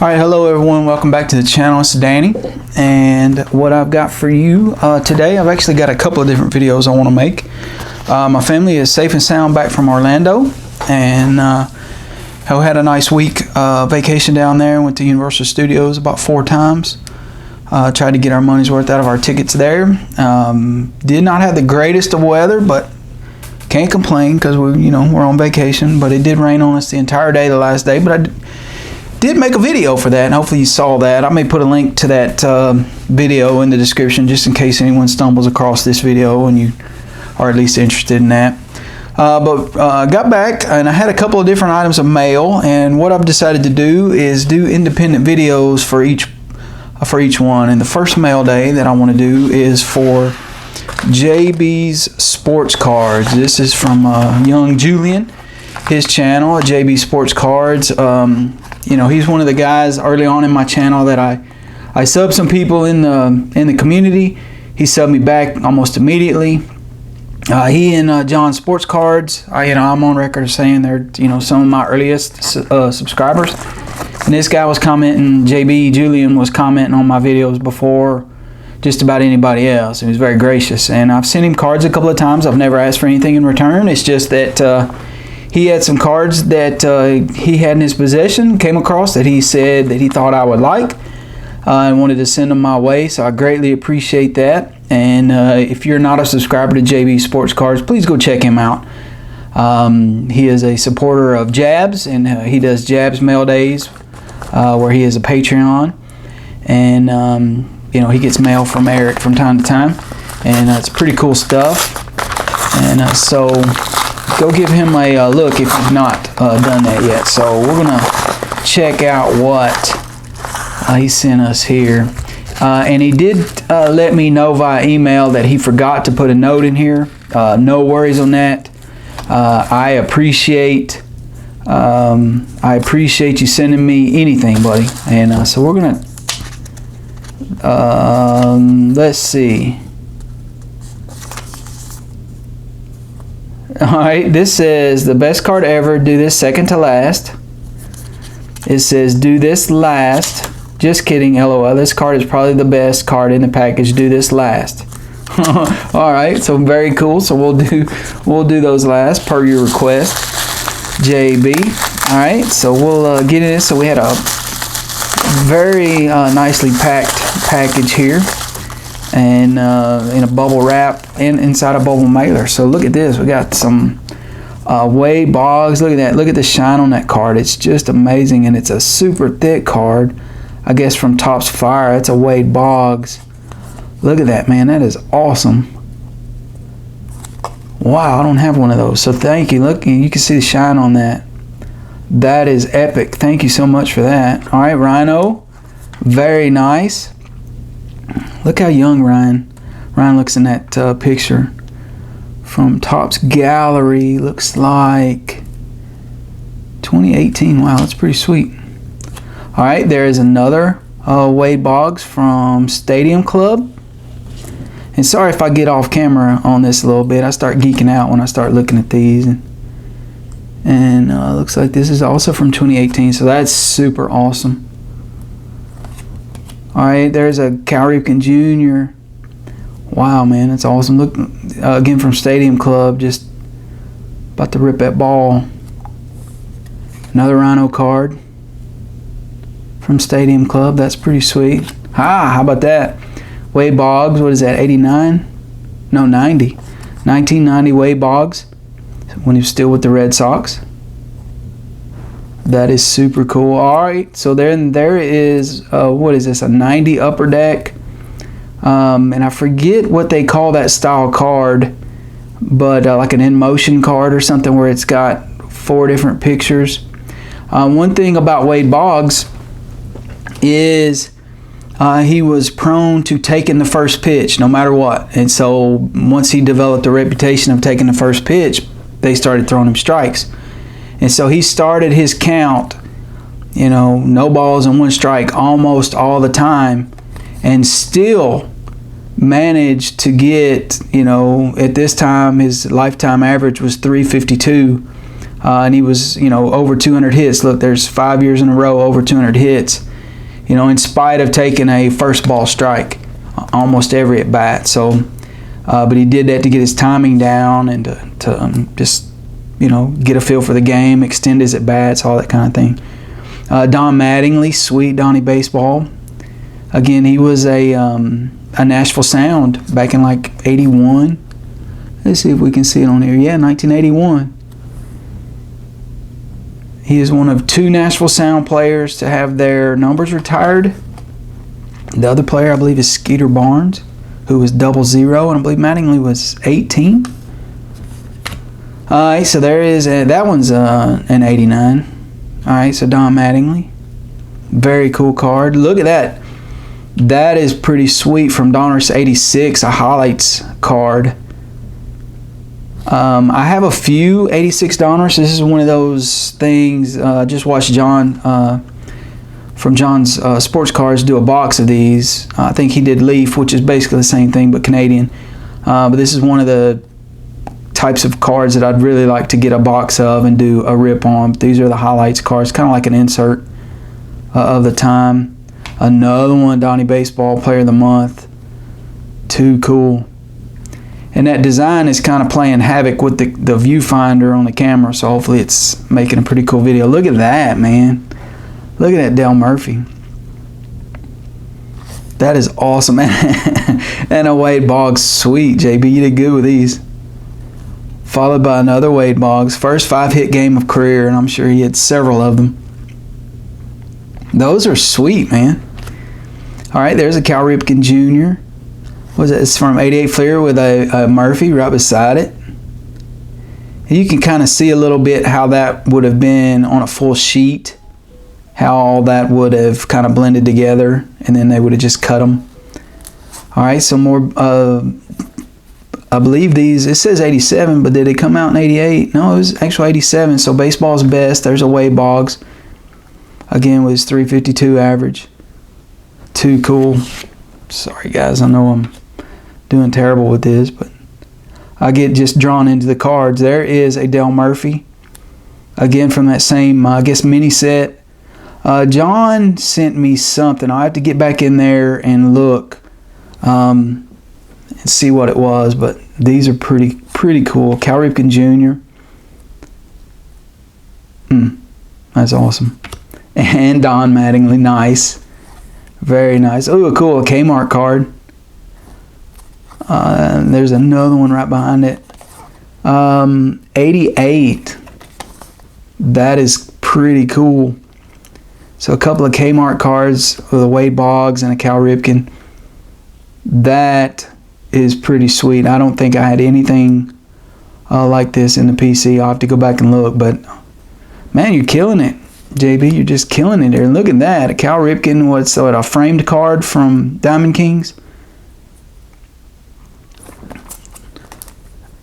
Alright, hello everyone, welcome back to the channel. It's Danny, and what I've got for you today, I've actually got a couple of different videos I want to make. My family is safe and sound back from Orlando, and I had a nice week vacation down there. Went to Universal Studios about 4 times. Tried to get our money's worth out of our tickets there. Did not have the greatest of weather, but can't complain because we're on vacation. But it did rain on us the entire day, the last day. But I did make a video for that, and hopefully you saw that. I may put a link to that video in the description just in case anyone stumbles across this video and you are at least interested in that. Got back and I had a couple of different items of mail, and what I've decided to do is do independent videos for each one. And the first mail day that I want to do is for JB's Sports Cards. This is from young Julian, his channel, JB Sports Cards. He's one of the guys early on in my channel that I subbed some people in the community. He subbed me back almost immediately. He and John Sports Cards, I'm on record of saying they're some of my earliest subscribers. And this guy was commenting, Julian was commenting on my videos before just about anybody else. He was very gracious, and I've sent him cards a couple of times. I've never asked for anything in return. It's just that he had some cards that he had in his possession, came across, that he said that he thought I would like, and wanted to send them my way. So I greatly appreciate that. And if you're not a subscriber to JB Sports Cards, please go check him out. He is a supporter of Jabs, and he does Jabs Mail Days, where he is a Patreon. And he gets mail from Eric from time to time, and it's pretty cool stuff. And so go give him a look if you've not done that yet. So we're gonna check out what he sent us here, and he did let me know via email that he forgot to put a note in here. No worries on that. I appreciate you sending me anything, buddy. And so we're gonna let's see. Alright, this says the best card ever, do this second to last. It says do this last. Just kidding, LOL. This card is probably the best card in the package. Do this last. Alright, so very cool. So we'll do those last per your request, JB. Alright, so we'll get in this. So we had a very nicely packed package here, and in a bubble wrap and inside a bubble mailer. So look at this. We got some Wade Boggs. Look at that. Look at the shine on that card. It's just amazing, and it's a super thick card. I guess from Topps Fire. It's a Wade Boggs. Look at that, man. That is awesome. Wow, I don't have one of those. So thank you. Look, you can see the shine on that. That is epic. Thank you so much for that. All right, Rhino. Very nice. Look how young Ryan looks in that picture from Topps Gallery. Looks like 2018. Wow, that's pretty sweet. All right, there is another Wade Boggs from Stadium Club. And sorry if I get off camera on this a little bit. I start geeking out when I start looking at these. And looks like this is also from 2018, so that's super awesome. All right, there's a Cal Ripken Jr. Wow, man, that's awesome. Look, again from Stadium Club, just about to rip that ball. Another Rhino card from Stadium Club. That's pretty sweet. How about that? Wade Boggs, what is that, 89? No, 90. 1990 Wade Boggs, when he was still with the Red Sox. That is super cool. Alright, so there is, what is this, a 90 Upper Deck. And I forget what they call that style card, but like an in-motion card or something where it's got 4 different pictures. One thing about Wade Boggs is he was prone to taking the first pitch no matter what. And so once he developed a reputation of taking the first pitch, they started throwing him strikes. And so he started his count, no balls and 1 strike almost all the time, and still managed to get, at this time his lifetime average was 352. And he was, over 200 hits. Look, there's 5 years in a row over 200 hits. you know, in spite of taking a first ball strike almost every at bat. So, but he did that to get his timing down and to just, you know, get a feel for the game, extend his at bats, all that kind of thing. Don Mattingly, sweet Donnie Baseball. Again, he was a Nashville Sound back in like '81. Let's see if we can see it on here. Yeah, 1981. He is one of 2 Nashville Sound players to have their numbers retired. The other player, I believe, is Skeeter Barnes, who was 00, and I believe Mattingly was 18. All right, so there is that one's an '89. All right, so Don Mattingly, very cool card. Look at that. That is pretty sweet from Donruss '86, a highlights card. I have a few '86 Donruss. This is one of those things. Just watched John from John's Sports Cards do a box of these. I think he did Leaf, which is basically the same thing but Canadian. But this is one of the types of cards that I'd really like to get a box of and do a rip on. These are the highlights cards, kind of like an insert of the time. Another one, Donnie Baseball, Player of the Month. Too cool. And that design is kind of playing havoc with the viewfinder on the camera, so hopefully it's making a pretty cool video. Look at that, man. Look at that Dale Murphy. That is awesome. And a Wade Boggs. Sweet, JB. You did good with these. Followed by another Wade Boggs. First 5-hit game of career, and I'm sure he had several of them. Those are sweet, man. All right, there's a Cal Ripken Jr. What is it? It's from '88 Fleer with a Murphy right beside it. And you can kind of see a little bit how that would have been on a full sheet, how all that would have kind of blended together, and then they would have just cut them. All right, so more, I believe these, it says '87, but did it come out in '88? No, it was actually '87, so baseball's best. There's a Wade Boggs. Again, with his .352 average. Too cool. Sorry, guys, I know I'm doing terrible with this, but I get just drawn into the cards. There is a Dale Murphy. Again, from that same, I guess, mini set. John sent me something. I have to get back in there and look and see what it was, but these are pretty cool. Cal Ripken Jr. That's awesome. And Don Mattingly, nice. Very nice. Oh, cool, a Kmart card. There's another one right behind it. 88. That is pretty cool. So a couple of Kmart cards with a Wade Boggs and a Cal Ripken. That is pretty sweet. I don't think I had anything like this in the PC. I'll have to go back and look, but man, you're killing it, JB. You're just killing it there. Look at that. A Cal Ripken, what's a framed card from Diamond Kings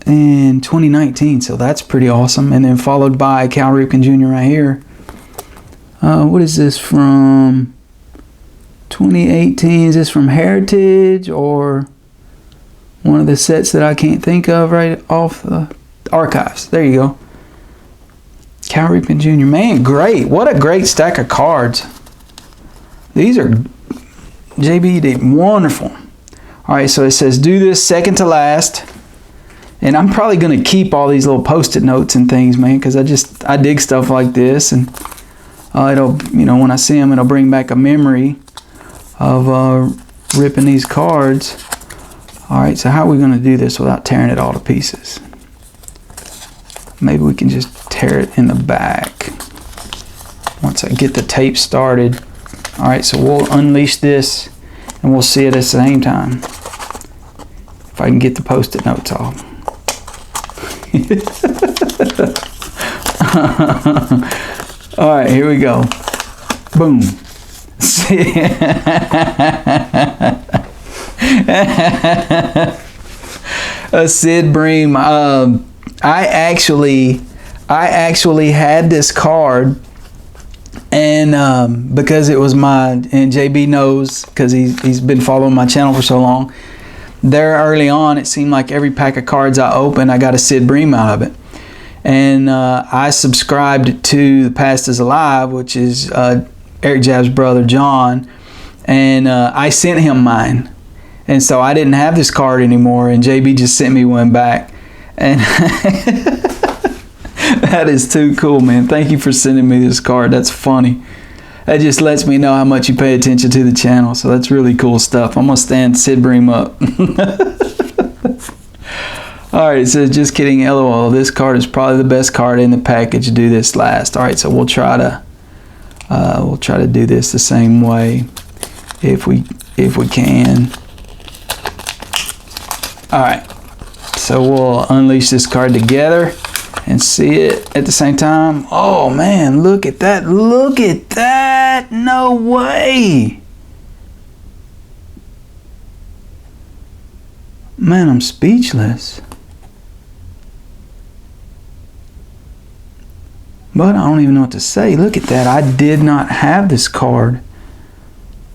in 2019. So that's pretty awesome. And then followed by Cal Ripken Jr. right here. What is this from 2018? Is this from Heritage or one of the sets that I can't think of right off the archives? There you go. Cal Ripken Jr. Man, great. What a great stack of cards. These are, JB did wonderful. All right, so it says do this second to last. And I'm probably going to keep all these little post-it notes and things, man, because I dig stuff like this. And it'll, you know, when I see them, it'll bring back a memory of ripping these cards. All right, so how are we going to do this without tearing it all to pieces? Maybe we can just tear it in the back once I get the tape started. All right, so we'll unleash this and we'll see it at the same time. If I can get the post-it notes off. All right, here we go. Boom. A Sid Bream. I actually had this card, and because it was and JB knows because he's been following my channel for so long. There early on, it seemed like every pack of cards I opened, I got a Sid Bream out of it. And I subscribed to The Past is Alive, which is Eric Jab's brother John, and I sent him mine, and so I didn't have this card anymore, and JB just sent me one back, and that is too cool, man. Thank you for sending me this card. That's funny. That just lets me know how much you pay attention to the channel, so that's really cool stuff. I'm gonna stand Sid Bream up. Alright, it says, just kidding, LOL. This card is probably the best card in the package. Do this last. Alright, so we'll try to do this the same way if we can. Alright, so we'll unleash this card together and see it at the same time. Oh man, look at that. Look at that. No way. Man, I'm speechless. But I don't even know what to say. Look at that. I did not have this card.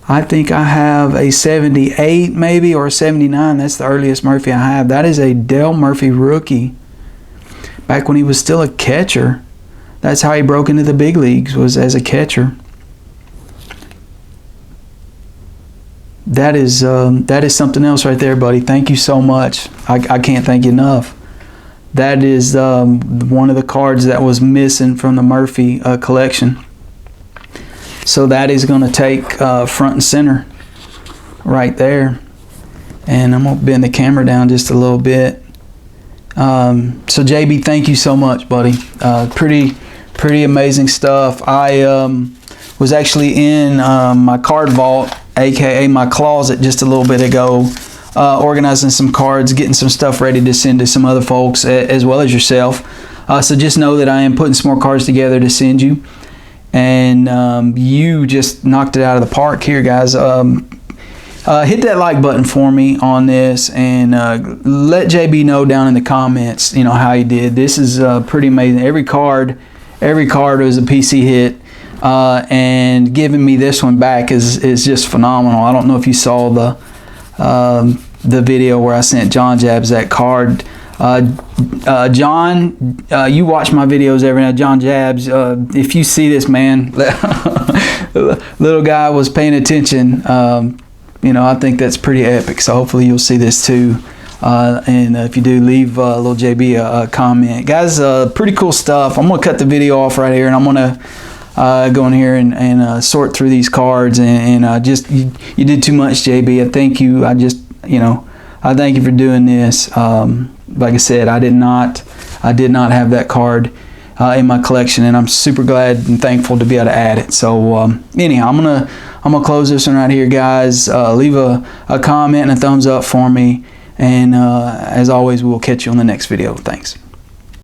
I think I have a 78 maybe, or a 79. That's the earliest Murphy I have. That is a Dale Murphy rookie. Back when he was still a catcher. That's how he broke into the big leagues, was as a catcher. That is something else right there, buddy. Thank you so much. I can't thank you enough. That is one of the cards that was missing from the Murphy collection. So that is going to take front and center right there. And I'm going to bend the camera down just a little bit. So JB, thank you so much, buddy. Pretty amazing stuff. I was actually in my card vault, aka my closet, just a little bit ago, organizing some cards, getting some stuff ready to send to some other folks as well as yourself. So just know that I am putting some more cards together to send you, and you just knocked it out of the park here, guys. Hit that like button for me on this, and let JB know down in the comments, you know, how he did. This is pretty amazing. Every card was a PC hit, and giving me this one back is just phenomenal. I don't know if you saw the video where I sent John Jabs that card. John, you watch my videos every night. John Jabs, if you see this, man, little guy was paying attention. You know, I think that's pretty epic. So hopefully you'll see this too. And if you do, leave little JB a comment. Guys, pretty cool stuff. I'm going to cut the video off right here, and I'm going to go in here and sort through these cards. And just, you did too much, JB. I thank you. I thank you for doing this. Like I said, I did not have that card in my collection, and I'm super glad and thankful to be able to add it. So anyhow, I'm gonna close this one right here, guys. Leave a comment and a thumbs up for me, and as always, we'll catch you on the next video. Thanks.